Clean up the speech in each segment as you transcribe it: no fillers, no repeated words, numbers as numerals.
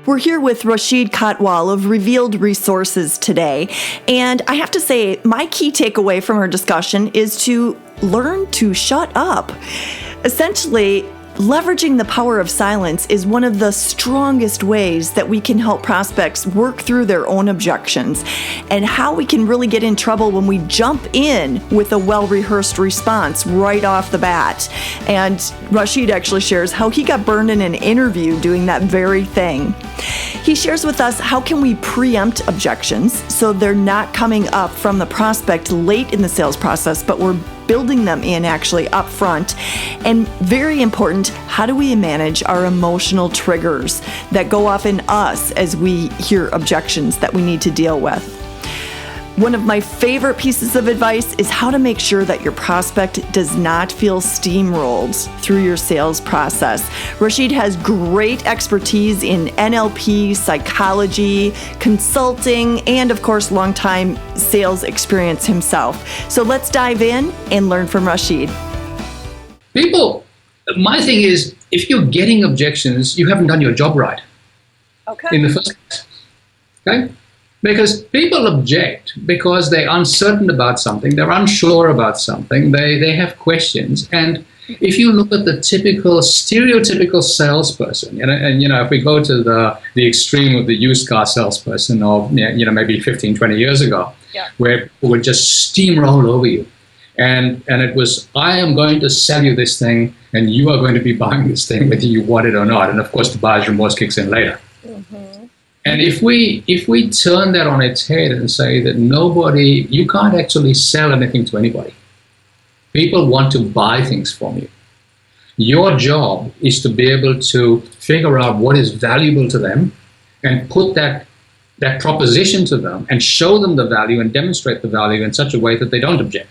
We're here with Rashid Kotwal of Revealed Resources today. And I have to say, my key takeaway from our discussion is to learn to shut up. Essentially, leveraging the power of silence is one of the strongest ways that we can help prospects work through their own objections, and how we can really get in trouble when we jump in with a well-rehearsed response right off the bat. And Rashid actually shares how he got burned in an interview doing that very thing. He shares with us how can we preempt objections so they're not coming up from the prospect late in the sales process, but we're building them in actually up front. And very important, how do we manage our emotional triggers that go off in us as we hear objections that we need to deal with? One of my favorite pieces of advice is how to make sure that your prospect does not feel steamrolled through your sales process. Rashid has great expertise in NLP, psychology, consulting, and of course, longtime sales experience himself. So let's dive in and learn from Rashid. People, my thing is, if you're getting objections, you haven't done your job right. Okay. In the first place. Okay? Because people object because they're uncertain about something, they're unsure about something, they have questions. And if you look at the typical, stereotypical salesperson, and if we go to the extreme of the used car salesperson of maybe 15, 20 years ago, where people would just steamroll over you. And it was, I am going to sell you this thing, and you are going to be buying this thing whether you want it or not. And of course, the buyer's remorse kicks in later. Mm-hmm. And if we turn that on its head and say that you can't actually sell anything to anybody. People want to buy things from you. Your job is to be able to figure out what is valuable to them and put that proposition to them and show them the value and demonstrate the value in such a way that they don't object.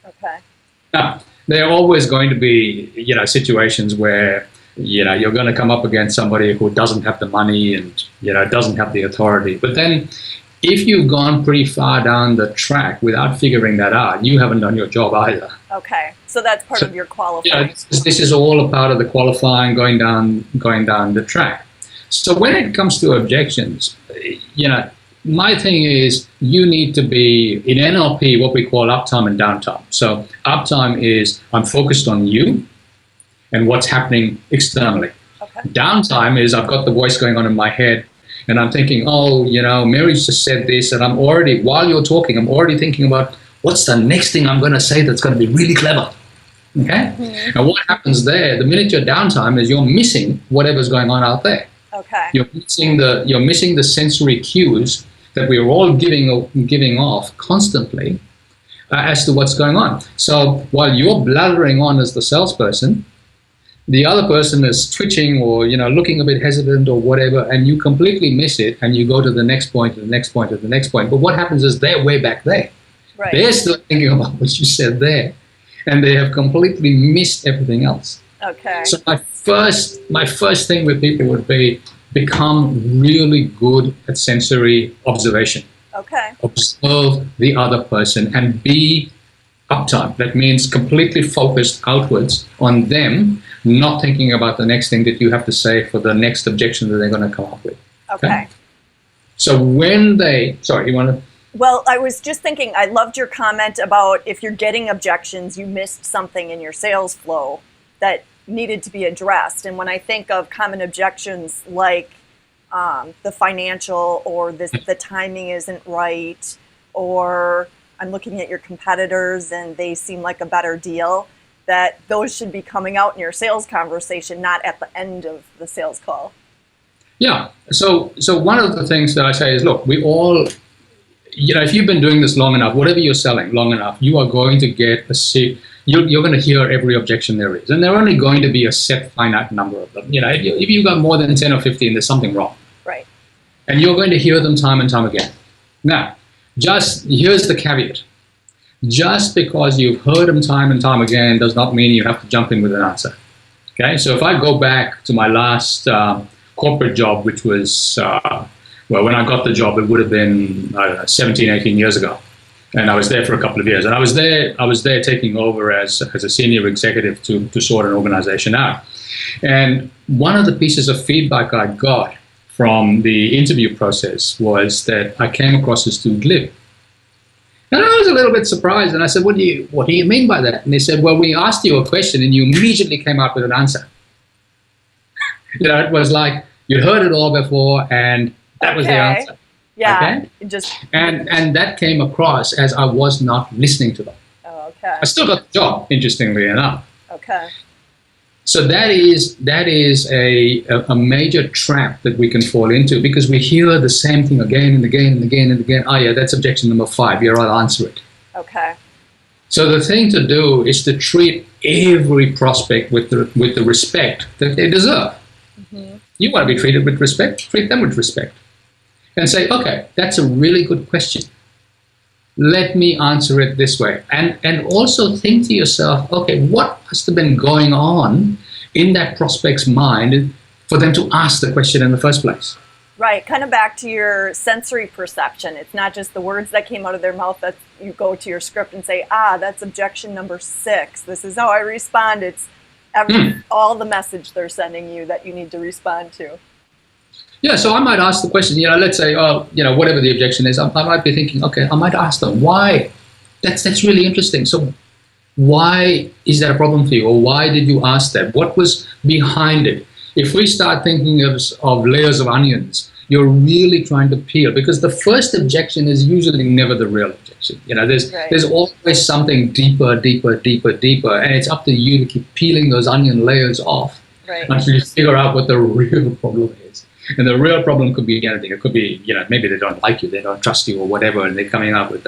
Okay. Now, there are always going to be, situations where you're going to come up against somebody who doesn't have the money and, doesn't have the authority. But then if you've gone pretty far down the track without figuring that out, you haven't done your job either. Okay. So that's part of your qualifying. This is all a part of the qualifying, going down the track. So when it comes to objections, my thing is you need to be, in NLP, what we call uptime and downtime. So uptime is I'm focused on you and what's happening externally. Okay. Downtime is I've got the voice going on in my head and I'm thinking, Mary's just said this, and while you're talking, I'm already thinking about what's the next thing I'm going to say that's going to be really clever. Okay? Mm-hmm. And what happens there, the minute you're downtime, is you're missing whatever's going on out there. Okay. You're missing the sensory cues that we're all giving off constantly as to what's going on. So while you're blathering on as the salesperson, the other person is twitching or looking a bit hesitant or whatever, and you completely miss it, and you go to the next point, to the next point, to the next point. But what happens is they're way back there. Right. They're still thinking about what you said there, and they have completely missed everything else. Okay. So my first thing with people would be become really good at sensory observation. Okay. Observe the other person and be uptime. That means completely focused outwards on them, not thinking about the next thing that you have to say for the next objection that they're going to come up with. Okay. So when you want to? Well, I was just thinking, I loved your comment about if you're getting objections, you missed something in your sales flow that needed to be addressed. And when I think of common objections like the financial, or the timing isn't right, or I'm looking at your competitors and they seem like a better deal, that those should be coming out in your sales conversation, not at the end of the sales call. Yeah. So one of the things that I say is, look, we all, if you've been doing this long enough, whatever you're selling long enough, you are going to get you're going to hear every objection there is. And there are only going to be a set finite number of them. If you've got more than 10 or 15, there's something wrong. Right. And you're going to hear them time and time again. Now, here's the caveat. Just because you've heard them time and time again does not mean you have to jump in with an answer. Okay, so if I go back to my last corporate job, which was, when I got the job, it would have been 17, 18 years ago. And I was there for a couple of years. And I was there taking over as a senior executive to sort an organization out. And one of the pieces of feedback I got from the interview process was that I came across as too glib. And I was a little bit surprised, and I said, what do you mean by that? And they said, well, we asked you a question and you immediately came out with an answer. It was like you heard it all before and that was the answer. Yeah. Okay? And that came across as I was not listening to them. Oh, okay. I still got the job, interestingly enough. Okay. So that is a major trap that we can fall into, because we hear the same thing again and again and again and again. Oh yeah, that's objection number 5. Yeah, I'll answer it. Okay. So the thing to do is to treat every prospect with the respect that they deserve. Mm-hmm. You want to be treated with respect, treat them with respect. And say, okay, that's a really good question. Let me answer it this way. And also think to yourself, okay, what must have been going on in that prospect's mind for them to ask the question in the first place? Right, kind of back to your sensory perception. It's not just the words that came out of their mouth that you go to your script and say, that's objection number 6. This is how I respond. It's all the message they're sending you that you need to respond to. Yeah, so I might ask the question, let's say, whatever the objection is, I might be thinking, okay, I might ask them, why? That's really interesting. So why is that a problem for you? Or why did you ask that? What was behind it? If we start thinking of layers of onions, you're really trying to peel, because the first objection is usually never the real objection. There's always something deeper, and it's up to you to keep peeling those onion layers off until you figure out what the real problem is. And the real problem could be anything. It could be, maybe they don't like you, they don't trust you or whatever, and they're coming up with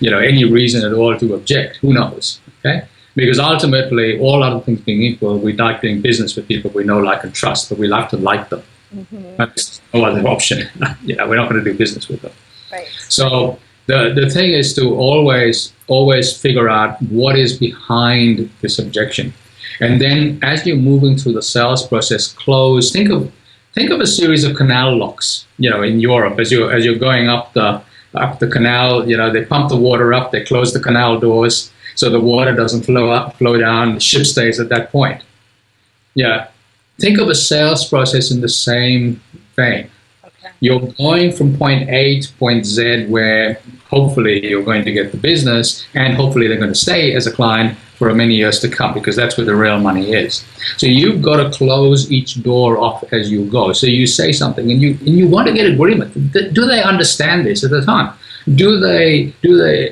any reason at all to object. Who knows, okay? Because ultimately, all other things being equal, we like doing business with people we know, like, and trust, but we like to like them. Mm-hmm. There's no other option. We're not going to do business with them. Right. So the thing is to always figure out what is behind this objection. And then as you're moving through the sales process, think of a series of canal locks, in Europe, as you're going up the canal, they pump the water up, they close the canal doors so the water doesn't flow down, the ship stays at that point. Yeah. Think of a sales process in the same vein. Okay. You're going from point A to point Z, where hopefully you're going to get the business, and hopefully they're going to stay as a client for many years to come, because that's where the real money is. So you've got to close each door off as you go. So you say something and you want to get agreement. Do they understand this at the time? Do they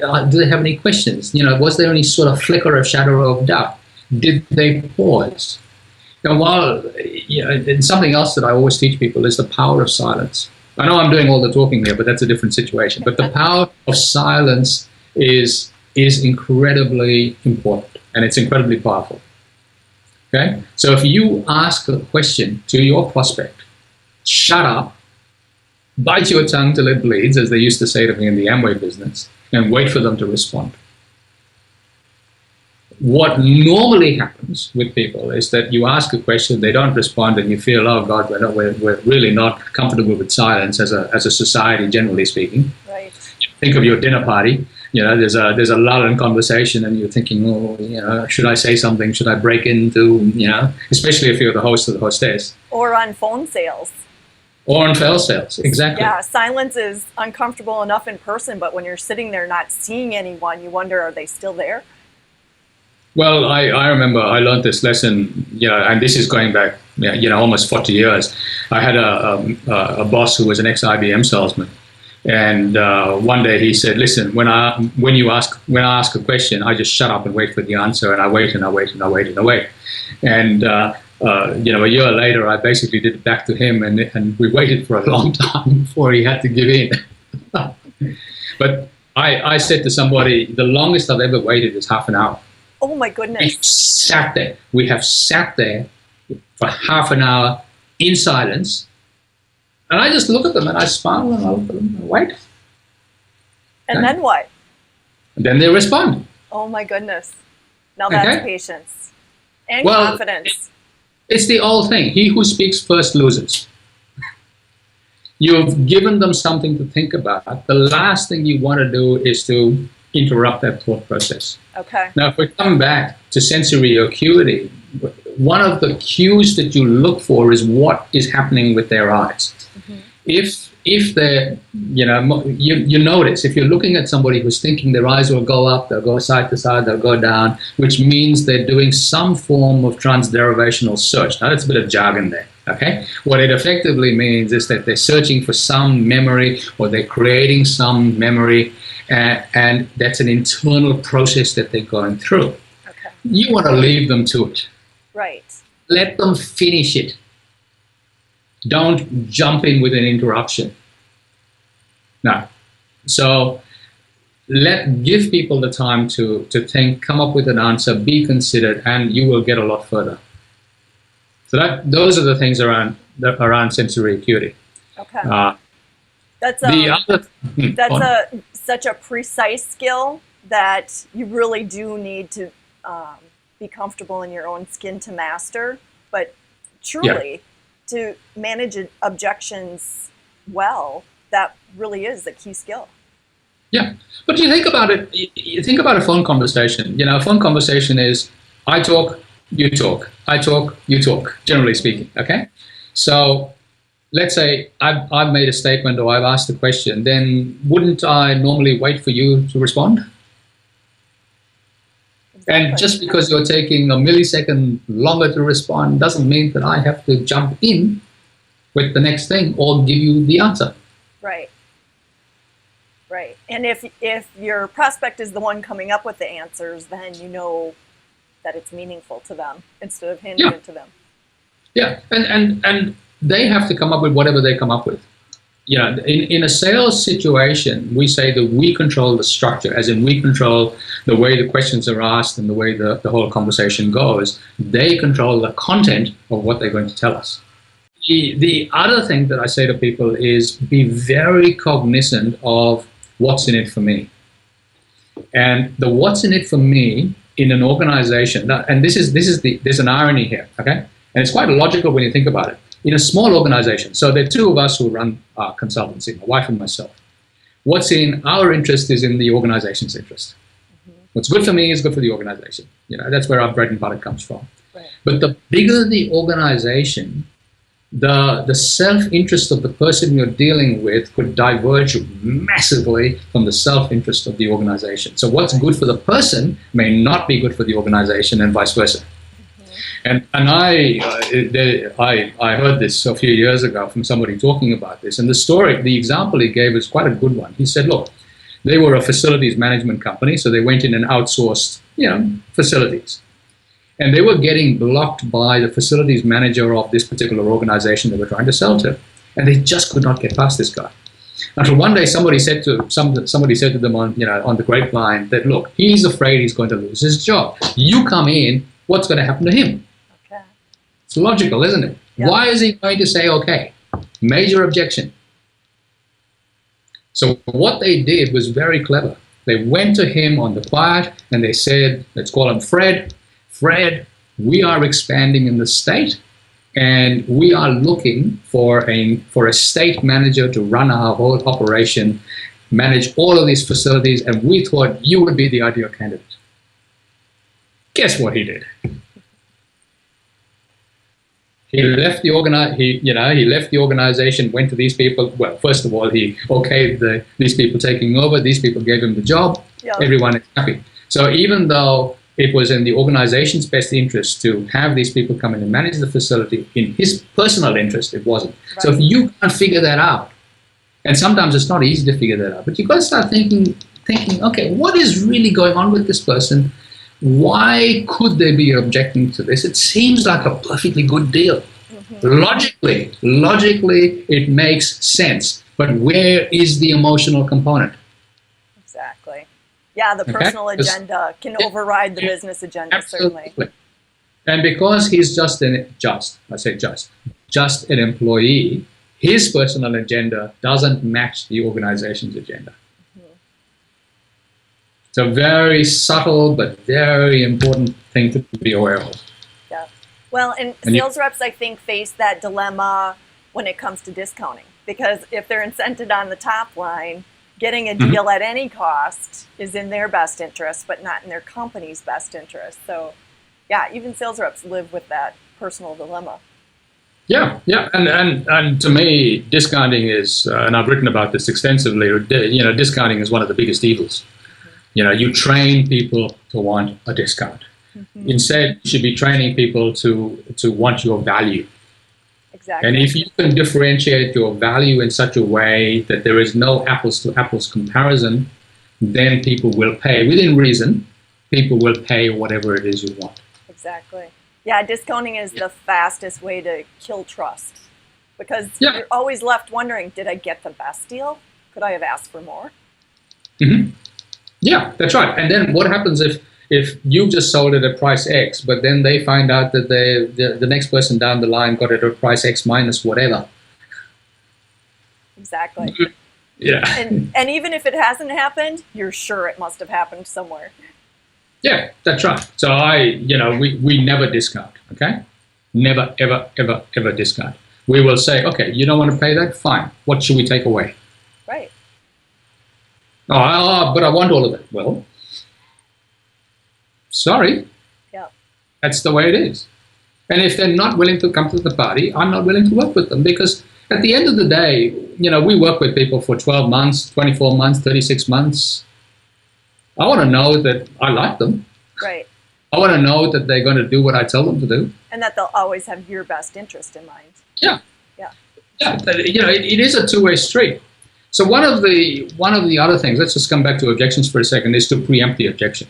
have any questions? Was there any sort of flicker of shadow of doubt? Did they pause? And something else that I always teach people is the power of silence. I know I'm doing all the talking here, but that's a different situation. But the power of silence is incredibly important, and it's incredibly powerful. Okay? So if you ask a question to your prospect, shut up, bite your tongue till it bleeds, as they used to say to me in the Amway business, and wait for them to respond. What normally happens with people is that you ask a question, they don't respond, and you feel, oh God, we're really not comfortable with silence as a society, generally speaking. Right. Think of your dinner party. There's a lull in conversation, and you're thinking, should I say something? Should I break into, especially if you're the host or the hostess. Or on phone sales. Or on phone sales, exactly. Yeah, silence is uncomfortable enough in person, but when you're sitting there not seeing anyone, you wonder, are they still there? Well, I remember I learned this lesson, and this is going back, almost 40 years. I had a boss who was an ex-IBM salesman, and one day he said, "Listen, when I ask a question, I just shut up and wait for the answer, and I wait and I wait and I wait and I wait." And a year later, I basically did it back to him, and we waited for a long time before he had to give in. But I said to somebody, the longest I've ever waited is half an hour. Oh my goodness. We have sat there for half an hour in silence. And I just look at them and I smile and I look at them and wait. And then what? And then they respond. Oh my goodness. Now that's patience and confidence. It's the old thing. He who speaks first loses. You've given them something to think about. The last thing you want to do is to interrupt that thought process. Okay. Now, if we come back to sensory acuity, one of the cues that you look for is what is happening with their eyes. If they're, you notice if you're looking at somebody who's thinking, their eyes will go up, they'll go side to side, they'll go down, which means they're doing some form of transderivational search. Now that's a bit of jargon there. Okay, what it effectively means is that they're searching for some memory, or they're creating some memory, and that's an internal process that they're going through. Okay. You want to leave them to it. Right. Let them finish it. Don't jump in with an interruption. No. So give people the time to think, come up with an answer, be considered, and you will get a lot further. So those are the things around sensory acuity. Okay. That's such a precise skill that you really do need to be comfortable in your own skin to master. But truly, to manage objections well, that really is a key skill. Yeah, but you think about it. You think about a phone conversation. A phone conversation is I talk, you talk. I talk, you talk. Generally speaking, okay. So let's say I've made a statement or I've asked a question. Then wouldn't I normally wait for you to respond? Exactly. And just because you're taking a millisecond longer to respond doesn't mean that I have to jump in with the next thing or give you the answer. Right. Right. And if your prospect is the one coming up with the answers, then you know that it's meaningful to them instead of handing it to them. Yeah. And they have to come up with whatever they come up with. In a sales situation, we say that we control the structure, as in we control the way the questions are asked and the way the whole conversation goes. They control the content of what they're going to tell us. The other thing that I say to people is be very cognizant of what's in it for me. And the what's in it for me in an organization, and there's an irony here, okay? And it's quite logical when you think about it. In a small organization, so there are two of us who run consultancy, my wife and myself. What's in our interest is in the organization's interest. Mm-hmm. What's good for me is good for the organization. That's where our bread and butter comes from. Right. But the bigger the organization, the self-interest of the person you're dealing with could diverge massively from the self-interest of the organization. So what's good for the person may not be good for the organization, and vice versa. And I heard this a few years ago from somebody talking about this, and the example he gave is quite a good one. He said, look, they were a facilities management company, so they went in and outsourced, facilities. And they were getting blocked by the facilities manager of this particular organization they were trying to sell to. And they just could not get past this guy. Until one day somebody said to them on the grapevine that, look, he's afraid he's going to lose his job. You come in, what's going to happen to him? Okay. It's logical, isn't it? Yep. Why is he going to say okay? Major objection. So what they did was very clever. They went to him on the quiet and they said, let's call him Fred. Fred, we are expanding in the state and we are looking for a state manager to run our whole operation, manage all of these facilities, and we thought you would be the ideal candidate. Guess what he did? He left the organization, went to these people. Well, first of all, he okayed these people taking over. These people gave him the job. Yeah. Everyone is happy. So even though it was in the organization's best interest to have these people come in and manage the facility, in his personal interest, it wasn't. Right. So if you can't figure that out, and sometimes it's not easy to figure that out, but you've got to start thinking, okay, what is really going on with this person? Why could they be objecting to this? It seems like a perfectly good deal. Mm-hmm. Logically, it makes sense. But where is the emotional component? Exactly. Yeah, the personal agenda can override the business agenda, absolutely. Certainly. And because he's just an employee, his personal agenda doesn't match the organization's agenda. It's a very subtle but very important thing to be aware of. Yeah. Well, and sales reps, I think, face that dilemma when it comes to discounting. Because if they're incented on the top line, getting a deal at any cost is in their best interest, but not in their company's best interest. So, yeah, even sales reps live with that personal dilemma. Yeah, and to me, discounting is, and I've written about this extensively. Discounting is one of the biggest evils. You train people to want a discount. Instead, you should be training people to want your value. Exactly. And if you can differentiate your value in such a way that there is no apples to apples comparison, then people will pay within reason. People will pay whatever it is you want. Exactly. Yeah, discounting is the fastest way to kill trust, because you're always left wondering, did I get the best deal? Could I have asked for more? Yeah, that's right. And then what happens if you just sold it at price X, but then they find out that the next person down the line got it at price X minus whatever? Exactly. Yeah. And even if it hasn't happened, you're sure it must have happened somewhere. Yeah, that's right. So we never discount, okay? Never, ever, ever, ever discount. We will say, okay, you don't want to pay that? Fine. What should we take away? Right. Oh, but I want all of it. Well, sorry. Yeah. That's the way it is. And if they're not willing to come to the party, I'm not willing to work with them, because at the end of the day, we work with people for 12 months, 24 months, 36 months. I want to know that I like them. Right. I want to know that they're going to do what I tell them to do. And that they'll always have your best interest in mind. Yeah. Yeah. Yeah. It is a two-way street. So one of the other things, let's just come back to objections for a second, is to preempt the objection.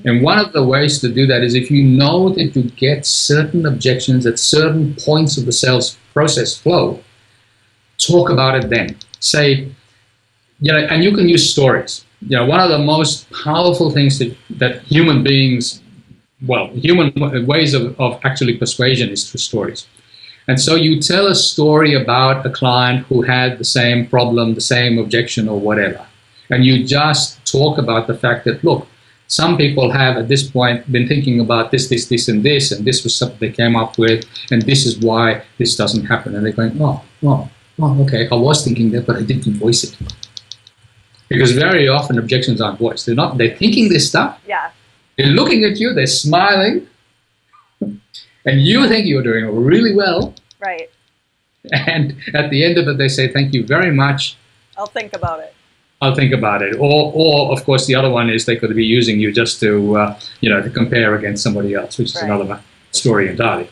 And one of the ways to do that is, if you know that you get certain objections at certain points of the sales process flow, talk about it then. Say, and you can use stories. One of the most powerful things that human beings, human ways of actually persuasion is through stories. And so you tell a story about a client who had the same problem, the same objection or whatever. And you just talk about the fact that, look, some people have at this point been thinking about this, and this was something they came up with, and this is why this doesn't happen. And they're going, oh, okay, I was thinking that, but I didn't voice it. Because very often objections aren't voiced. They're thinking this stuff. Yeah. They're looking at you, they're smiling, and you think you're doing really well. Right. And at the end of it, they say, thank you very much. I'll think about it. I'll think about it. Or of course, the other one is they could be using you just to, to compare against somebody else, which is another story entirely.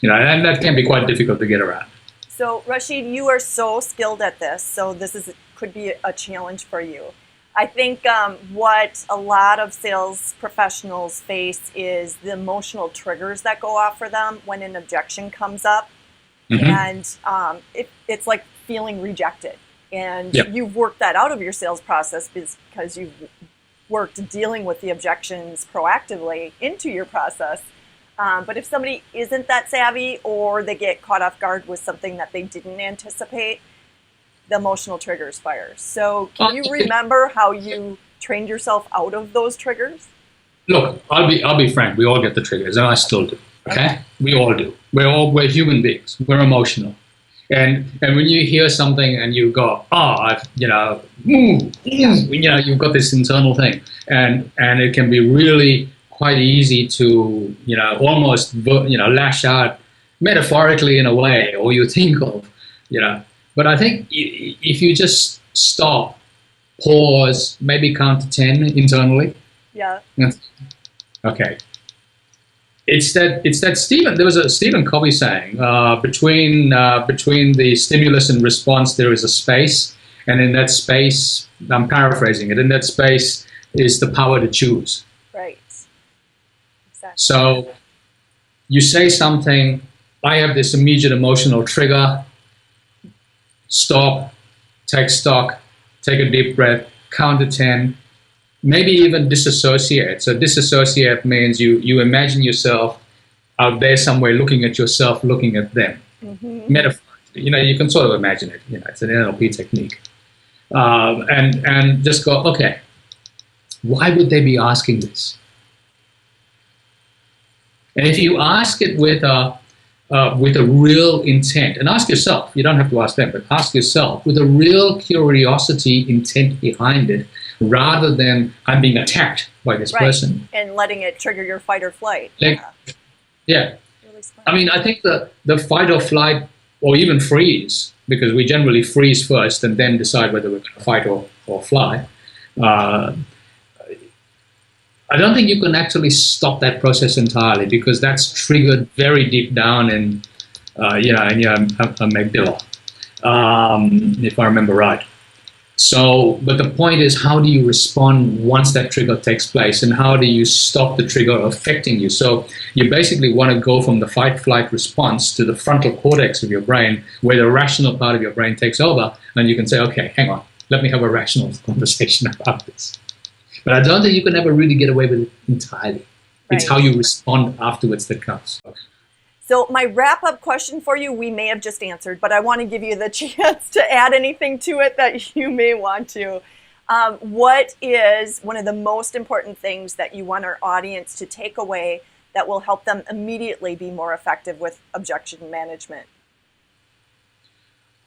And that can be quite difficult to get around. So, Rashid, you are so skilled at this, so this could be a challenge for you. I think what a lot of sales professionals face is the emotional triggers that go off for them when an objection comes up. And it's like feeling rejected. And you've worked that out of your sales process because you've worked dealing with the objections proactively into your process. But if somebody isn't that savvy, or they get caught off guard with something that they didn't anticipate, the emotional triggers fire. So can you remember how you trained yourself out of those triggers? Look, I'll be frank. We all get the triggers, and I still do. Okay? We all do. We're human beings. We're emotional. And when you hear something and you go, you've got this internal thing, and it can be really quite easy to, almost, lash out metaphorically in a way, or you think of, But I think if you just stop, pause, maybe count to 10 internally. Yeah. Okay. It's that Stephen. There was a Stephen Covey saying, between the stimulus and response, there is a space, and in that space, I'm paraphrasing it. In that space is the power to choose. Right. Exactly. So you say something. I have this immediate emotional trigger. Stop. Take stock. Take a deep breath. Count to 10. Maybe even disassociate. So disassociate means you imagine yourself out there somewhere, looking at yourself, looking at them. Metaphorically, you can sort of imagine it. It's an NLP technique. And just go, okay, why would they be asking this? And if you ask it with a real intent, and ask yourself, you don't have to ask them, but ask yourself with a real curiosity intent behind it, rather than I'm being attacked by this person. And letting it trigger your fight or flight. Yeah. response? I mean, I think the fight or flight or even freeze, because we generally freeze first and then decide whether we're going to fight or fly. I don't think you can actually stop that process entirely, because that's triggered very deep down in your amygdala, if I remember right. So, but the point is, how do you respond once that trigger takes place, and how do you stop the trigger affecting you? So you basically want to go from the fight-flight response to the frontal cortex of your brain, where the rational part of your brain takes over, and you can say, okay, hang on, let me have a rational conversation about this. But I don't think you can ever really get away with it entirely. It's how you respond afterwards that counts. So my wrap-up question for you, we may have just answered, but I want to give you the chance to add anything to it that you may want to. What is one of the most important things that you want our audience to take away that will help them immediately be more effective with objection management?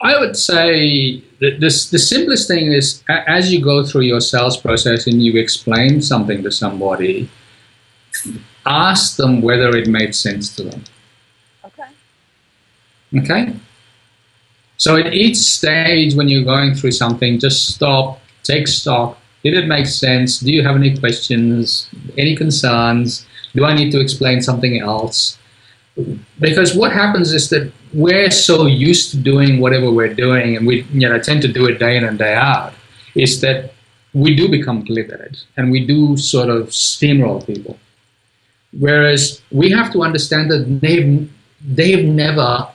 I would say that the simplest thing is, as you go through your sales process and you explain something to somebody, ask them whether it made sense to them. Okay? So at each stage when you're going through something, just stop, take stock. Did it make sense? Do you have any questions? Any concerns? Do I need to explain something else? Because what happens is that we're so used to doing whatever we're doing, and we tend to do it day in and day out, is that we do become glib at it, and we do sort of steamroll people. Whereas we have to understand that they've never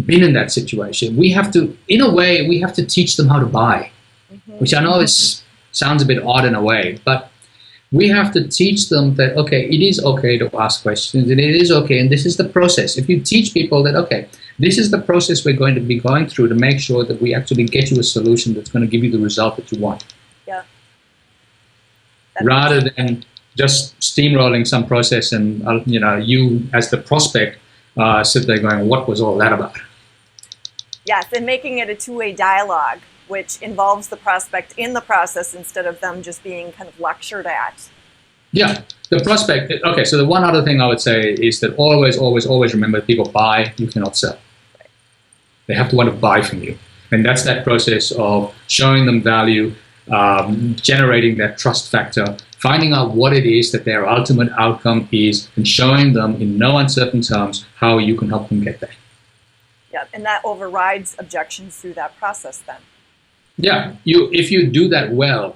been in that situation. We have to, in a way, we have to teach them how to buy, which I know sounds a bit odd in a way, but we have to teach them that, okay, it is okay to ask questions, and it is okay, and this is the process. If you teach people that, okay, this is the process we're going to be going through to make sure that we actually get you a solution that's going to give you the result that you want. Yeah. Rather than just steamrolling some process and, you as the prospect sit there going, what was all that about? Yes, and making it a two-way dialogue, which involves the prospect in the process instead of them just being kind of lectured at. Yeah, the prospect. Okay, so the one other thing I would say is that always, always, always remember, people buy, you cannot sell. Right. They have to want to buy from you. And that's that process of showing them value, generating that trust factor, finding out what it is that their ultimate outcome is, and showing them in no uncertain terms how you can help them get there. Yeah, and that overrides objections through that process then. Yeah, if you do that well,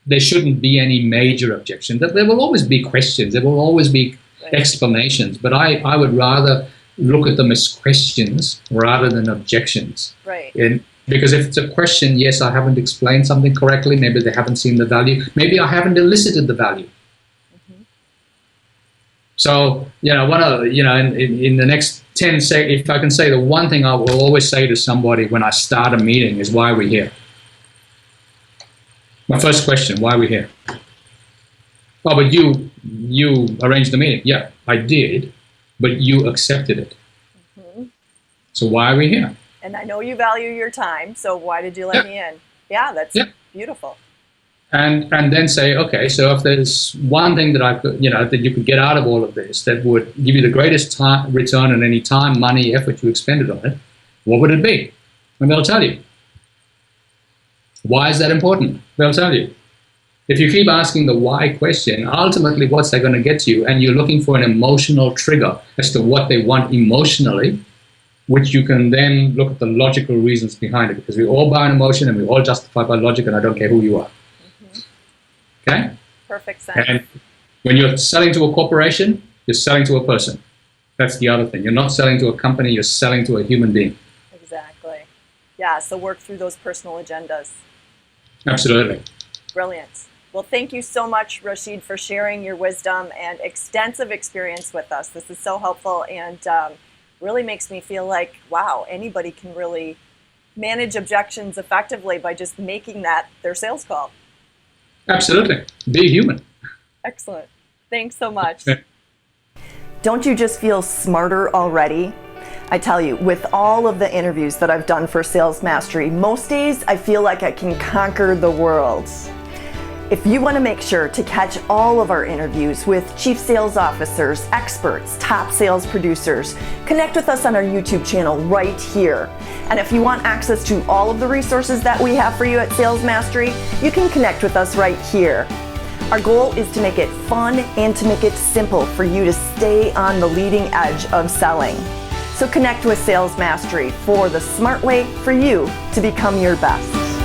there shouldn't be any major objection. There will always be questions, there will always be explanations, but I would rather look at them as questions rather than objections. Right. And because if it's a question, yes, I haven't explained something correctly, maybe they haven't seen the value, maybe I haven't elicited the value. So, in the next 10 seconds, if I can say the one thing I will always say to somebody when I start a meeting is, why are we here? My first question, why are we here? Oh, but you arranged the meeting. Yeah, I did, but you accepted it. So why are we here? And I know you value your time, so why did you let me in? Yeah, that's beautiful. And then say, okay, so if there's one thing that I could, that you could get out of all of this that would give you the greatest return on any time, money, effort you expended on it, what would it be? And they'll tell you. Why is that important? They'll tell you. If you keep asking the why question, ultimately what's that going to get you? And you're looking for an emotional trigger as to what they want emotionally, which you can then look at the logical reasons behind it, because we all buy an emotion and we all justify by logic, and I don't care who you are. Okay? Perfect sense. And when you're selling to a corporation, you're selling to a person. That's the other thing. You're not selling to a company, you're selling to a human being. Exactly. Yeah, so work through those personal agendas. Absolutely. Brilliant. Well, thank you so much, Rashid, for sharing your wisdom and extensive experience with us. This is so helpful and really makes me feel like, wow, anybody can really manage objections effectively by just making that their sales call. Absolutely. Be human. Excellent. Thanks so much. Don't you just feel smarter already? I tell you, with all of the interviews that I've done for Sales Mastery, most days I feel like I can conquer the world. If you want to make sure to catch all of our interviews with chief sales officers, experts, top sales producers, connect with us on our YouTube channel right here. And if you want access to all of the resources that we have for you at Sales Mastery, you can connect with us right here. Our goal is to make it fun and to make it simple for you to stay on the leading edge of selling. So connect with Sales Mastery for the smart way for you to become your best.